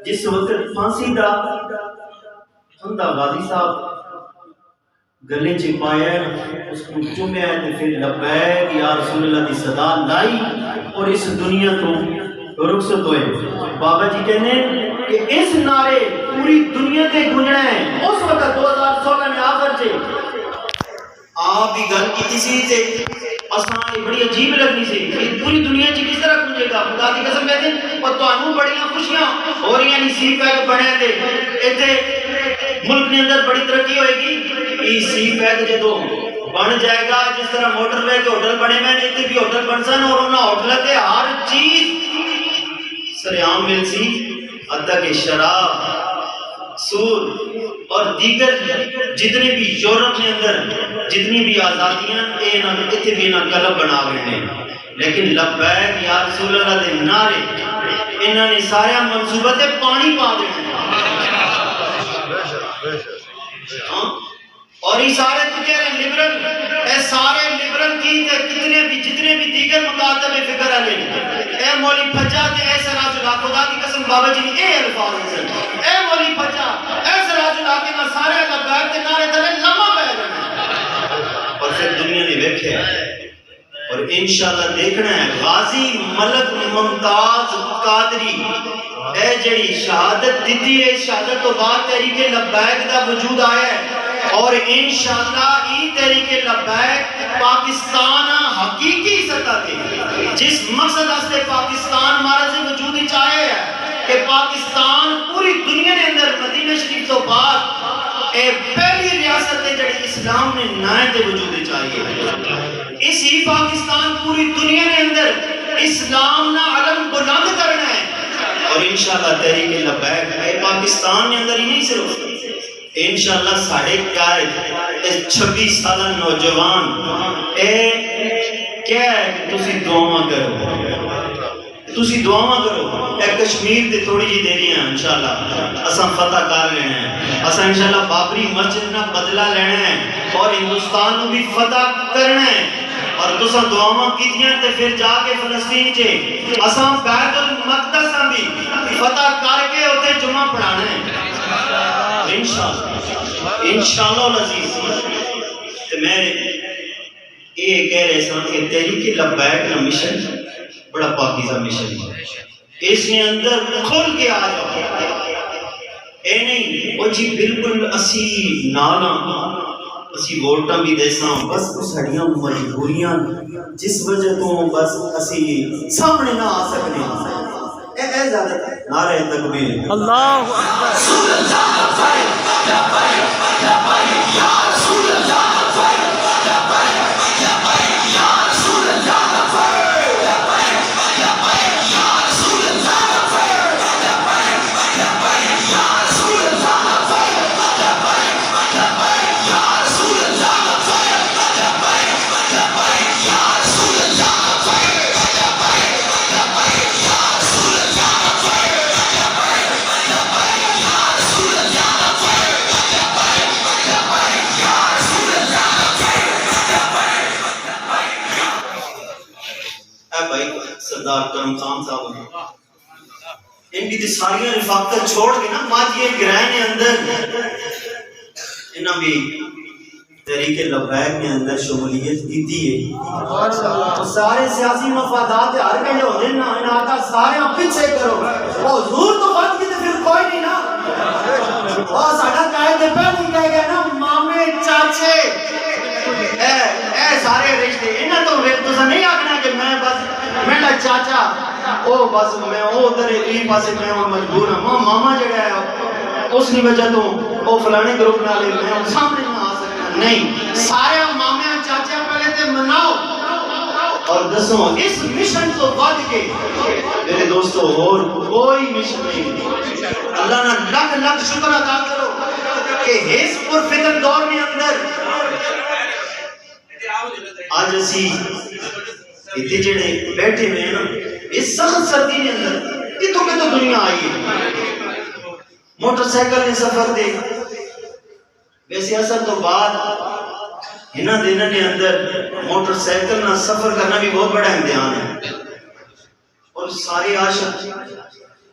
جس وقت پھانسی دا ہندا غازی صاحب گلے چ پایا اس کو چومیا تے پھر لبیک یا رسول اللہ دی صدا لائی اور اس دنیا تو رخصت ہوئے. بابا جی کہنے کہ اس نعرے پوری دنیا تے گونجنا ہے. اس وقت 2016 میں آخر سے آپ بھی گل کی سی تے اساں بڑی عجیب لگنی سی کہ پوری دنیا چ کس طرح گونجے گا. خدا دی قسم کہتے ہیں اور تانوں بڑیاں خوشیاں ہو رہی ہیں سی پیک بنے تے ایتھے ملک کے اندر بڑی ترقی ہوئے گی. سی پیک جدو بن جائے گا جس طرح موٹر وے کے ہوٹل بنے میں اتنے بھی ہوٹل بن سن اور انہاں ہوٹل تے ہر چیز سریعام مل سی. حتیٰ کہ شراب سود اور دیگر جتنے بھی یورپ کے اندر جتنی بھی آزادیاں اتنے بھی انہاں کلب بنا گئے. لیکن لبیک یا رسول اللہ دے نعرے انہاں نے سارے منصوبہ تے پانی پا دے اور یہ سارے تو کہہ رہے ہیں لبرل. اے سارے لبرل کی جتنے بھی دیگر مکاتب فکر علی اے مولی پھجا تے اے سراج اللہ. خدا کی قسم بابا جی نے اے الفاظ ہیں اے مولی پھجا اے سراج اللہ کے نہ سارے لبیک تے نعرے تلے لمحہ پہ رہے اور پھر دنیا نے دیکھے اور انشاءاللہ دیکھنا ہے غازی ملک ممتاز قادری اے جڑی شہادت دیتی ہے. شہادت تو بعد تحریک لبیک دا وجود آیا ہے اور انشاءاللہ ای تحریک لبیک پاکستان حقیقی سطح تے جس مقصد واسطے پاکستان ہمارا سے وجود ہی چاہے ہے کہ پاکستان پوری دنیا کے اندر مدینہ شریف تو بعد اے پہلی ریاست ہے جڑی اسلام نے نائے تے وجود ہی چاہیے. اسی پاکستان پوری دنیا کے اندر اسلام نہ علم بلند کرنا ہے اور انشاءاللہ تحریک لبیک اے پاکستان کے اندر ہی نہیں صرف انشاءاللہ ساڑھے قائد اس 26 سالہ نوجوان اے کیا ہے کہ تسی دعاواں کرو اے کشمیر دے تھوڑی جی دیری ہیں انشاءاللہ اساں فتح کر لینا ہے. اساں انشاءاللہ بابری مسجد نہ بدلہ لینا ہے اور ہندوستان کو بھی فتح کرنا ہے اور تساں دعاواں کیتیاں تے پھر جا کے فلسطین چے اساں بیت المقدس بھی فتح کر کے ہوتے جمعہ پڑھانا ہے انشاءاللہ العزیز. تو میں یہ کہہ رہے سن کہ تحریک لبیک کا مشن بڑا پاکیزہ مشن ہے. اس نے اندر کھل کے آ جاؤ اے نہیں وہ جی بالکل اسی نانا اسی ووٹاں بھی دیساں بس ساڑیاں مجبوریاں جس وجہ تو بس اسی سامنے نہ آ سکنے اے زیادہ نعرہ تکبیر اللہ اکبر رسول اللہ لبیک لبیک لبیک یا رسول اللہ لبیک لبیک لبیک یا رسول اللہ لبیک لبیک لبیک یا رسول اللہ لبیک لبیک لبیک یا رسول اللہ لبیک لبیک لبیک یا رسول اللہ لبیک لبیک لبیک یا رسول اللہ لبیک لبیک لبیک یا رسول اللہ سردار کرم خان صاحب ان کی ساری رفاقت چھوڑ کے نا ماجی گرہن کے اندر انہاں بھی تحریک لبیک کے اندر شمولیت کی ہے. سارے سیاسی مفادات ہر کہے ہوتے ہیں نا انہاں کا سارے پیچھے کرو حضور تو بات کی تو پھر کوئی نہیں نا اور ساڈا قائد پہلے کہہ گیا نا مامے چاچے اے سارے رشتے انہاں تو تساں نہیں آکھنا کہ میں بس میرا چاچا او بس میں او ادھر ایک پاسے میں مجبور ہوں ماما جڑا ہے اس کی وجہ تو او فلانے گروپ نالے میں سامنے نہ آ سکتا نہیں. سارے مامے چاچا پہلے تے مناؤ اور دسو اس مشن کو ود کے میرے دوستو اور کوئی مشن نہیں. اللہ نے لکھ لکھ شکر ادا کرو کہ حزب پر فتن دور میں اندر آج اسی اتنے جڑے بیٹھے ہوئے ہیں نا اس سخت سردی کے اندر یہ تو کہ تو دنیا آئی ہے موٹر سائیکل نے سفر دے ویسے اثر تو بعد ہنا دنوں کے اندر موٹر سائیکل نہ سفر کرنا بھی بہت بڑا امتحان ہے اور سارے عاشق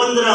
15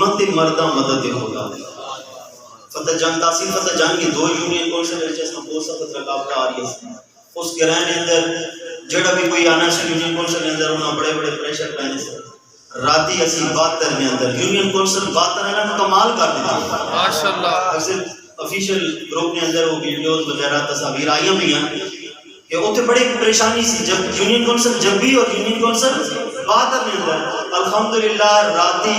ہمت مردہ مدد خدا فتح جنگ تحصیل فتح جنگ کی 2 یونین کونسل جس میں بہت سخت رکاوٹ آ رہی ہے اس گرہنے اندر جڑا بھی کوئی آنا سے یونین کونسل کے اندر انہوں بڑے بڑے پریشر پہنے سے راتی اسی 72 میں اندر یونین کونسل 72 ہے نا کمال کر دیتا ہے ماشاءاللہ اکثر افیشل گروپ کے اندر وہ ویڈیوز وغیرہ تصاویر آئی ہوئی ہیں کہ اتنے بڑی پریشانی سی جب یونین کونسل جب بھی اور یونین کونسل 72 میں اندر الحمدللہ راتی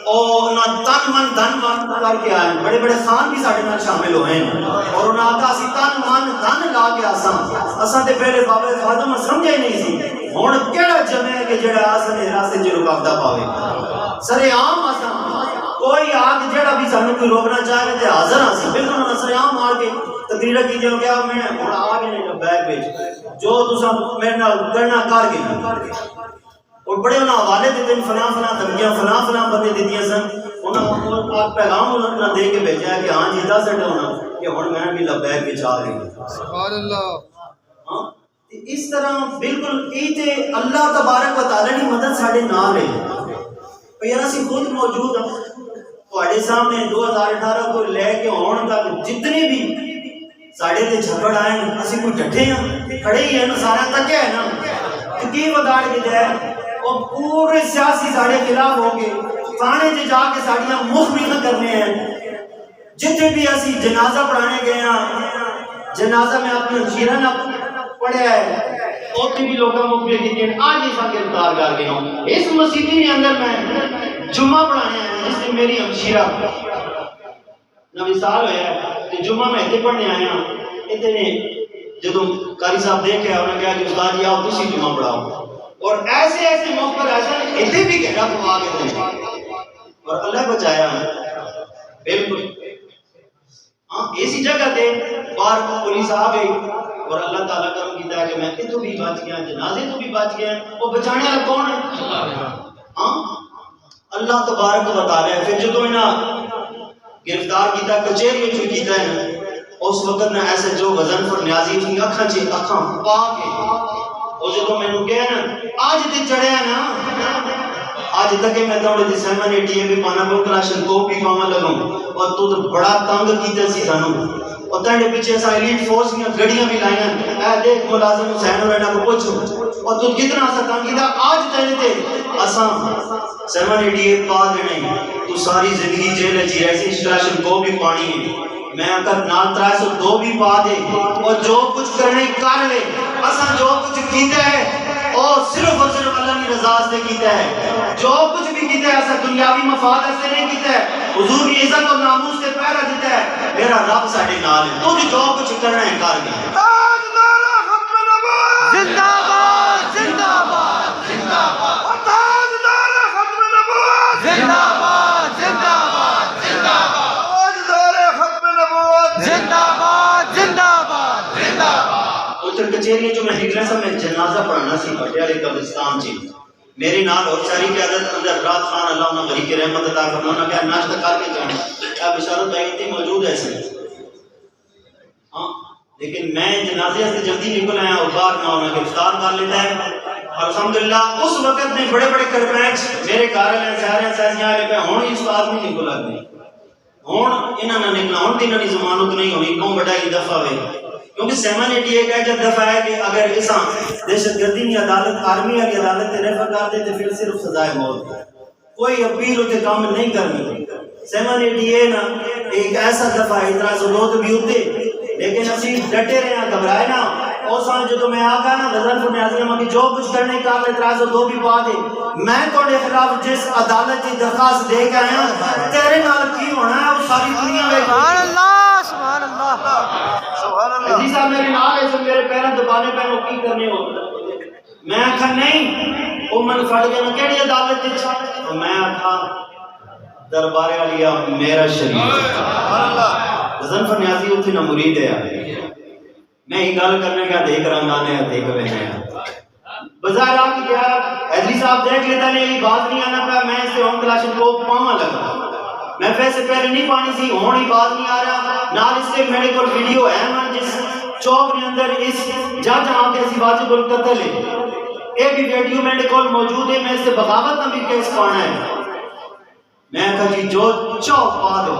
اور انہاں تن من دھن من کر کے آئے بڑے بڑے خان بھی ساڑھے میں شامل ہوئے ہیں اور انہاں آتا اسی تن من دھن لا کے آسان تے پہلے بابا خادم سمجھے ہی نہیں سی ہون کیڑا جمع ہے کہ جڑا آسان راستے جو رکاوٹا پاوے سر عام آسان کوئی آگ جڑا بھی سانو کوئی روکنا چاہے تے حاضر آسی بالکل انہاں سر عام آ کے تقریر کی جو کیا میں آگے نہیں بیگ بیچ جو تساں میرے نال کرنا کر گئے اور بڑے انہاں حوالے دیتے ہیں فلاں فلاں دھمکیاں فلاں بندے دیتی ہیں سن انہاں آپ پیغام انہوں نے دے کے بھیجا ہے کہ ہاں جی 10 سٹ ہونا کہ ہن میں بھی لبیک کے چاہ رہی سبحان اللہ ہاں اس طرح بالکل ایتے اللہ تبارک و تعالی کی مدد ساڈے نال ہے یار اسی خود موجود ہوں تواڈے سامنے 2018 کو لے کے ہون تک جتنے بھی ساڈے تے جھگڑ آئے اسی کوئی ڈٹے ہیں کھڑے ہی ہیں سارا تک ہے نا کی وگاڑ کے جائے اور پورے سیاسی ساڑے خلاف ہو گئے تھانے سے جا کے ساڑیاں مخبر کرنے ہیں جتنے بھی اسی جنازہ پڑھانے گئے ہیں جنازہ میں اپنی ہمشیرہ نے پڑھیا ہے اتنے بھی لوگوں مخبر کی ہیں آج ایسا گرفتار کر گیا ہوں اس مسیحی کے اندر میں جمعہ پڑھانے ہیں جس نے میری ہمشیرہ نوی سال ہویا ہے کہ جمعہ میں اتنے پڑھنے آیا اتنے جب قاری صاحب دیکھے انہوں نے کہا کہ استاد جی آؤ تسی جمعہ پڑھاؤ اور ایسے ایسے موقع پر ایسا اتنے بھی گھیرا پوا کے دیں اور اللہ بچایا بالکل ہاں اسی جگہ تے باہر پولیس آ گئی اور اللہ تعالیٰ کرم کیتا ہے کہ میں اتوں بھی بچ گیا جنازے تو بھی بچ گیا وہ بچانے والا کون ہے ہاں اللہ تبارک و تعالی پھر جدو انہاں گرفتار کیتا کچہری جو کیتا ہے اس وقت میں ایسے جو وزن پر نیازی تھی اکھاں چی اکھاں پا کے اور جدو میں نے کہا نا آج تے چڑھیا نا آج تک میں توڑے دی 788 بھی پانا بو کلاشن کو بھی پاما لگوں اور تو بڑا تنگ کیتا سی سانو اور تانڈے پیچھے ایسا ایلیٹ فورس کی گڑیاں بھی لائیں اے دیکھ ملازم حسین اور اینا کو پوچھو اور تو کتنا سا تنگ کیتا آج تیرے تے اساں 788 پا دینے تو ساری زندگی جیل ہے جی ایسی کلاشن کو بھی پانی ہے میں اگر نال 302 بھی پا دے اور جو کچھ کرنے کر لے اساں جو کچھ کیتا ہے اور صرف اللہ کی رضا سے کیتا ہے جو کچھ بھی کیتا ہے ایسا دنیاوی مفاد سے نہیں کیتا ہے حضور کی عزت اور ناموس سے پہرا دیتا ہے میرا رب ساڈے نال ہے تو جو کچھ کرنا ہے کر گیا تاجدار ختم نبوت زندہ باد زندہ باد زندہ باد تاجدار ختم نبوت زندہ باد زندہ باد زندہ باد تاجدار ختم نبوت زندہ باد زندہ باد زندہ باد اتر کچہری جو میں ہجرہ سے میں جنازہ پڑھانا سی پٹیالے قبرستان جی میری نال اور ساری قیادت اندر رات خان اللہ انہوں بری کی رحمت عطا فرمانا کیا ناشتہ کر کے جانا کیا بشارت بھائی تھی موجود ہے ایسے ہاں لیکن میں جنازے سے جلدی نکل آیا اور بار نہ ہونا گرفتار کر لیتا ہے الحمدللہ اس وقت میں بڑے بڑے کرپینچ میرے کارل ہیں سارے سیزیاں آئے پہ ہون اس بات میں نکل آگے ہون انہاں نہ نکلا ہون تینہ نہیں زمانت نہیں ہونی کون بڑا ہی دفعہ ہوئے کیونکہ 788 کا جب دفعہ ہے کہ اگر اساں دہشت گردی کی عدالت آرمی کی عدالت تے ریفر کر دے تو پھر صرف سزائے موت ہے کوئی اپیل ہوتے کام نہیں کرنی 788 نا ایک ایسا دفعہ ہے اتنا ضرورت بھی ہوتے لیکن اسی ڈٹے رہے ہیں گھبرائے نا اور سان جو میں آگا نا وزن پر نیازی ہم کہ جو کچھ کرنے کا اعتراض دو بھی پا دے میں توڑے خلاف جس عدالت کی درخواست دے کے آیا تیرے نال کی ہونا ہے وہ ساری دنیا میں سبحان اللہ سبحان اللہ سبحان اللہ عزیز صاحب میرے نال ایسے میرے پیروں دبانے پہ وہ کی کرنے ہو میں آکھا نہیں وہ من پھڑ گیا نا کیڑی عدالت تھی تو میں آکھا دربارے والی میرا شریف سبحان اللہ ظنفر نیازی اتھی نہ مرید ہے میں ہی گل کرنے کا دیکھ رنگانے ہیں دیکھ رہے ہیں بظاہر آپ کی کیا حیدری صاحب دیکھ لیتا نہیں یہ بات نہیں آنا پہ میں اسے ہون کلاشن کو پاما لگا میں پیسے پہلے نہیں پانی سی ہون ہی بات نہیں آ رہا نال اس کے میڈیکل ویڈیو ہے من جس چوک نے اندر اس جج آن کے ایسی واجب القتل ہے ایک بھی ویڈیو میڈیکل موجود ہے میں اس سے بغاوت نہ بھی کیس پانا ہے میں کہا جی جو چاو پا دو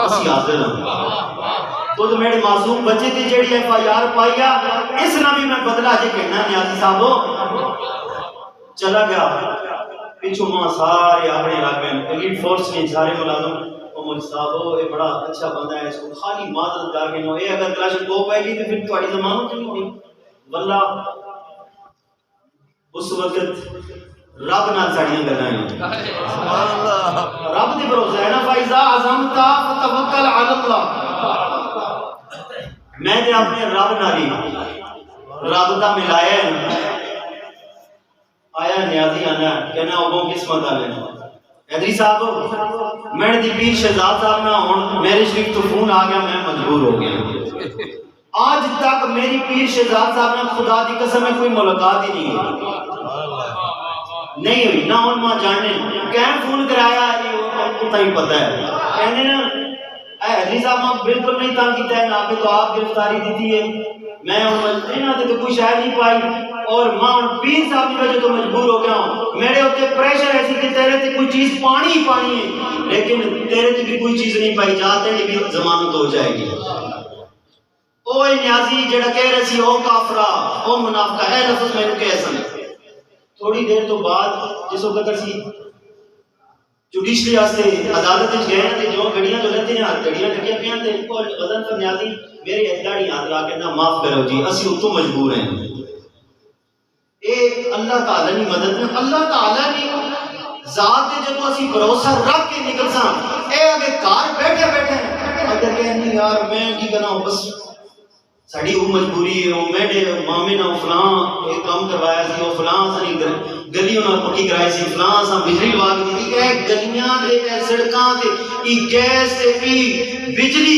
اسی حاضر ہوں تو میرے معصوم بچے تھی جیڑی ایف آئی آر پائیا اس نہ بھی میں بدلا جے کہنا نیازی صاحبو چلا گیا پیچھو ماں سارے اپنے علاقے میں ایلیٹ فورس نے سارے ملازم او مجھ صاحبو یہ بڑا اچھا بندہ ہے اس کو خالی معذرت کر کے نو اے اگر کلاشن کو پائے گی تو پھر تھوڑی ضمانت نہیں ہوگی واللہ اس وقت رب نال ساڑیاں گلاں ہیں رب دی بھروسہ ہے نا فائزہ عظمت فتوکل علی اللہ میں نے اپنے رب نالی رابطہ ملایا ہے آیا نیازی آنا کہنا اوگوں قسمت آلے حیدری صاحب میں دی پیر شہزاد صاحب نہ ہون میرے شریف تو فون آ گیا میں مجبور ہو گیا آج تک میری پیر شہزاد صاحب نے خدا دی قسم ہے کوئی ملاقات ہی نہیں ہوئی نہیں ہوئی نہ ان ماں جاننے کہیں فون کرایا اتنا ہی پتہ ہے کہنے نا اے حیدری صاحب ماں بالکل نہیں تنگ کیتا ہے نا آپ تو آپ گرفتاری دیتی ہے میں ان تو کوئی شاید نہیں پائی اور ماں ان پیر صاحب کی وجہ تو مجبور ہو گیا ہوں میرے ہوتے پریشر ایسی کہ تیرے تے کوئی چیز پانی ہی پانی ہے لیکن تیرے تے بھی کوئی چیز نہیں پائی جاتے ہیں بھی ضمانت ہو جائے گی اوہ نیازی جڑا کہہ رہے سی او کافرہ او منافقہ اے لفظ میں نے کہہ سن تھوڑی دیر تو بعد جس وقت سی جوڈیشلی آستے عدالت گئے نا تے جو گھڑیاں تو لیتے ہیں گھڑیاں لگیاں پیاں تے اور غزن پر نیازی میرے اجداڑی ہاتھ لا کے نا معاف کرو جی اسی اتو مجبور ہیں اے اللہ تعالیٰ نہیں مدد میں اللہ تعالیٰ نے ذات ہے جب اسی بھروسہ رکھ کے نکل ساں اے اگر کار بیٹھے بیٹھے اگر کہنی یار میں کی کرنا ہوں بس ساڑی وہ مجبوری ہے وہ میڈے مامی نہ فلان ایک کام کروایا سی وہ فلان سانی گلیوں نہ پکی کرائی سی فلان سا بجلی لواگ دی تھی کہ گلیاں دے اے سڑکاں دے ای گیس دے ای بجلی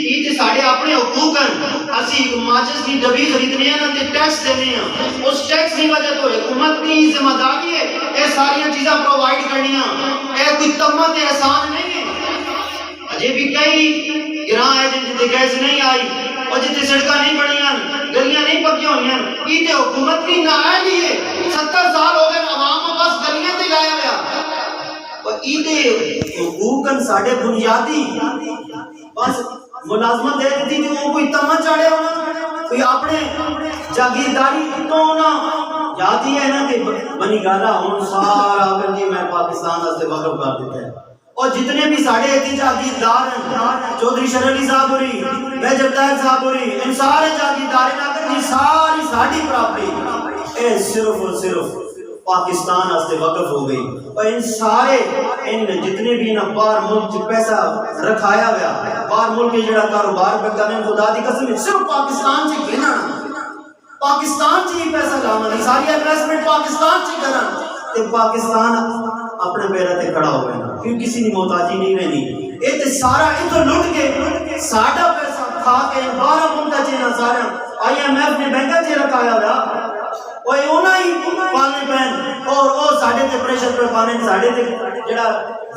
ای تے ساڑے اپنے حقوق ہیں اسی ماچس کی ڈبی خریدنے ہیں نا تے ٹیکس دینے ہیں اس ٹیکس کی وجہ تو حکومت کی ذمہ داری ہے اے ساری چیزاں پرووائڈ کرنی ہیں اے کوئی تمت احسان نہیں ہے اجے بھی کئی گراں ہے جن جتے گیس نہیں آئی اور جتے سڑکاں نہیں بڑھیاں گلیاں نہیں پکی ہوئی ہیں یہ تے حکومت کی نااہلی ہے 70 سال ہو گئے عوام بس گلیاں تے لایا گیا اور یہ تے حقوقاً ساڑے بنیادی بس ملازمت دے دیتی تھی وہ کوئی تمہ چاڑے ہونا کوئی اپنے جاگیرداری تو ہونا جاتی ہے نا کہ بنی گالا ہون سارا کر دی میں پاکستان سے وقف کر دیتا ہے اور جتنے بھی ساڑھے جاگیردار ہیں چودھری شرح علی صاحب ہو رہی میجر طاہر صاحب ہو رہی ان سارے جاگیردار ہیں اگر جی ساری ساڑھی پراپری اے صرف اور صرف پاکستان سے وقف ہو گئی اور ان سارے ان جتنے بھی نا بار ملک پیسہ رکھایا گیا بار ملک کے جڑا کاروبار پہ کرنے خدا دی قسم صرف پاکستان سے گھنا پاکستان سے ہی پیسہ لانا نہیں ساری انویسٹمنٹ پاکستان سے کرنا تے پاکستان اپنے پیرے تے کھڑا ہو گیا کیوں کسی نے محتاجی نہیں رہنی اے تے سارا ادھر لٹ کے ساڈا پیسہ کھا کے 12 ملکاں چ سارا آئی ایم ایف نے بینکاں چ رکھایا ہوا اوے انہاں ہی پالنے پین اور او ساڈے تے پریشر پہ پانے ساڈے تے جڑا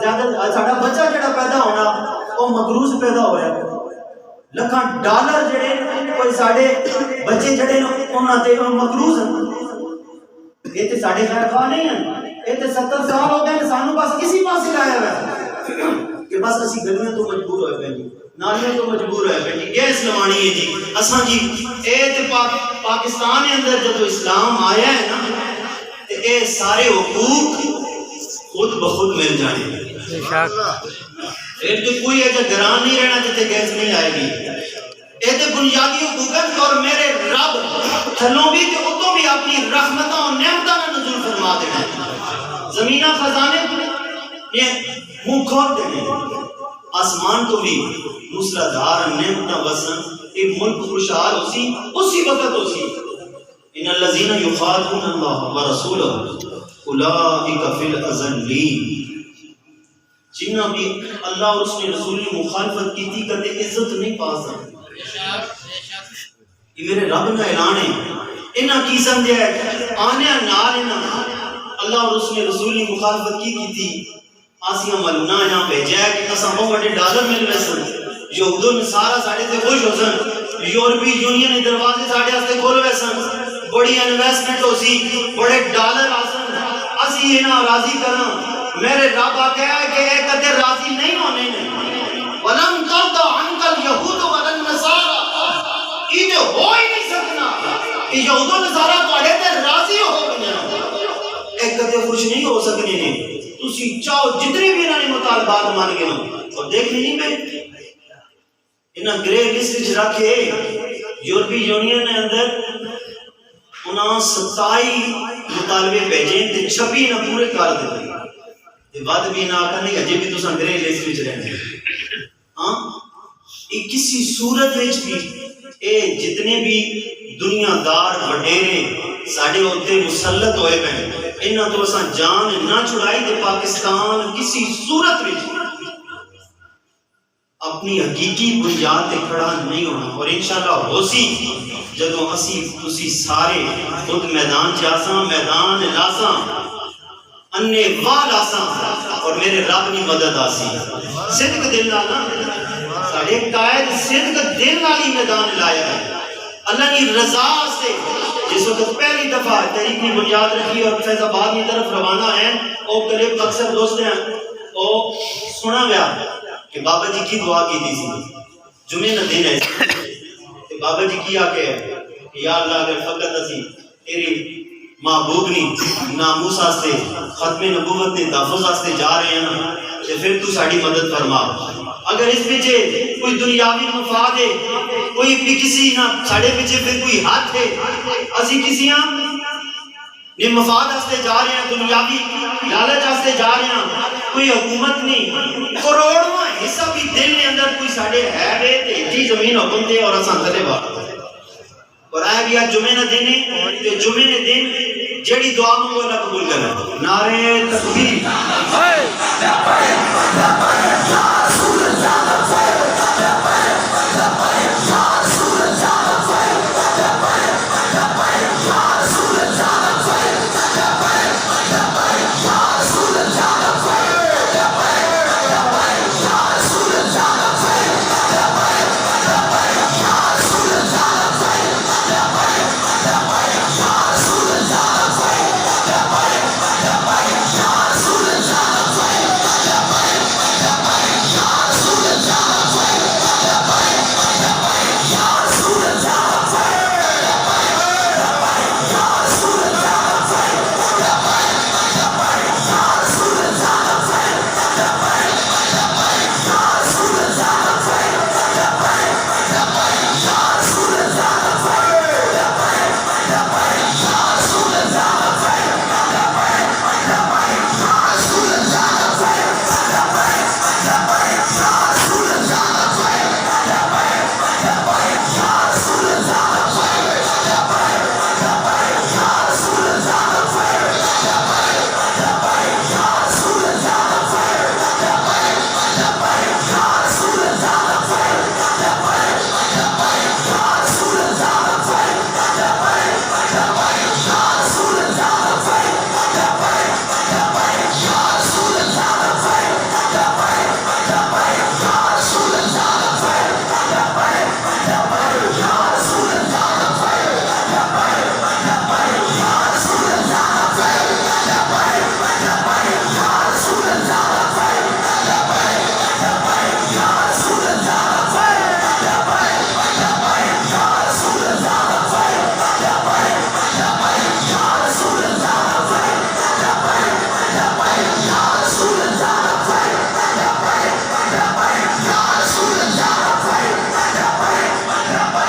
زیادہ ساڈا بچہ جڑا پیدا ہونا او مقروض پیدا ہو رہا لکھاں ڈالر جڑے کوئی ساڈے بچے جڑے انہاں تے مقروض یہ تے ساڈے خیر خواہ نہیں ہیں یہ تے 70 سال ہو گئے سانو بس کسی پاس لایا ہوا کہ بس اسی گلیاں تو مجبور ہوئے پہ جی نالیاں تو مجبور ہوئے پہ جی گیس لوانی ہے جی اساں جی اے تے پاکستان کے اندر جب اسلام آیا ہے نا تے اے سارے حقوق خود بخود مل جانے پھر تو کوئی ایسا گران نہیں رہنا جتے گیس نہیں آئے گی اے تے بنیادی حقوق اور میرے رب تھلوں بھی تے اتوں بھی اپنی رحمتوں اور نعمتوں میں نزول فرما دینا زمینہ خزانے یہ منہ کھول دینے آسمان تو بھی موسلا دھار نعمتہ وسن ایک ملک خوشحال ہوسی اسی وقت ہوسی ان الذین یخادعون اللہ ورسولہ اولئک فی الاذلین جنہ بھی اللہ اور اس نے رسول کی مخالفت کی تھی کہتے عزت نہیں پا سکتے یہ میرے رب نے اعلان ہے انہاں کی سمجھے آنے نال انہاں اللہ اور اس نے رسول کی مخالفت کی تھی آسیاں ملونا یہاں بھیجا ہے کہ اساں بہت بڑے ڈالر مل رہے سن یہودوں نے سارا ساڑھے تے خوش ہو سن یورپی یونین نے دروازے ساڑھے ہستے کھول رہے سن بڑی انویسٹمنٹ ہو سی بڑے ڈالر آسن اسی انہاں راضی کرنا میرے رب آتا ہے کہ اے کدے راضی نہیں ہونے نے ولن ترضى عنك اليهود ولا النصارى یہ ہو ہی نہیں سکنا کہ یہود و نصارہ تواڈے تے راضی ہو گئے اے کدے خوش نہیں ہو سکنے نے تسی چاہو جتنے بھی انہاں نے مطالبات مان گے اور دیکھ نہیں میں انہاں گرے لسٹ وچ رکھے یورپی یونین نے اندر انہاں 27 مطالبے بھیجے تے 26 نہ پورے کر دتے تے بعد بھی نہ آکھن نہیں اجے بھی تساں گرے لسٹ وچ رہندے ہاں یہ کسی صورت وچ بھی اے جتنے بھی دنیا دار وڈیرے ساڈے اوتے مسلط ہوئے پے انہاں تو اساں جان نہ چھڑائی تے پاکستان کسی صورت وچ اپنی حقیقی بنیاد تے کھڑا نہیں ہونا اور انشاءاللہ ہو سی جدوں اسی تسی سارے خود میدان چاساں میدان لاساں انے وال آساں اور میرے رب کی مدد آسی صدق دل نال ساڈے قائد صدق دل نال ہی میدان لایا ہے اللہ کی رضا سے جس وقت پہلی دفعہ تحریک کی بنیاد رکھی اور فیض آباد کی طرف روانہ ہیں وہ کلپ اکثر دوست ہیں وہ سنا گیا کہ بابا جی کی دعا کی تھی جمعے نہ دن ہے کہ بابا جی کی آکے ہے کہ یا اللہ اگر فقط اسی تیری محبوب نہیں ناموس آستے ختم نبوت نے تحفظ آستے جا رہے ہیں تو پھر تو ساڑی مدد فرما اگر اس پیچھے کوئی دنیاوی مفاد ہے کوئی بھی کسی نہ ساڑے پیچھے پھر کوئی ہاتھ ہے اسی کسی نے مفاد آستے جا رہے ہیں دنیاوی لالچ آستے جا رہے ہیں کوئی حکومت نہیں کروڑواں حصہ بھی دل نے اندر کوئی ساڑے ہے بے تے زمین حکم دے اور اساں تلے بات اور آئے بھی آج جمعہ نہ دینے تے جمعہ نے دن جیڑی دعا مانگو اللہ قبول کرنا نعرے تکبیر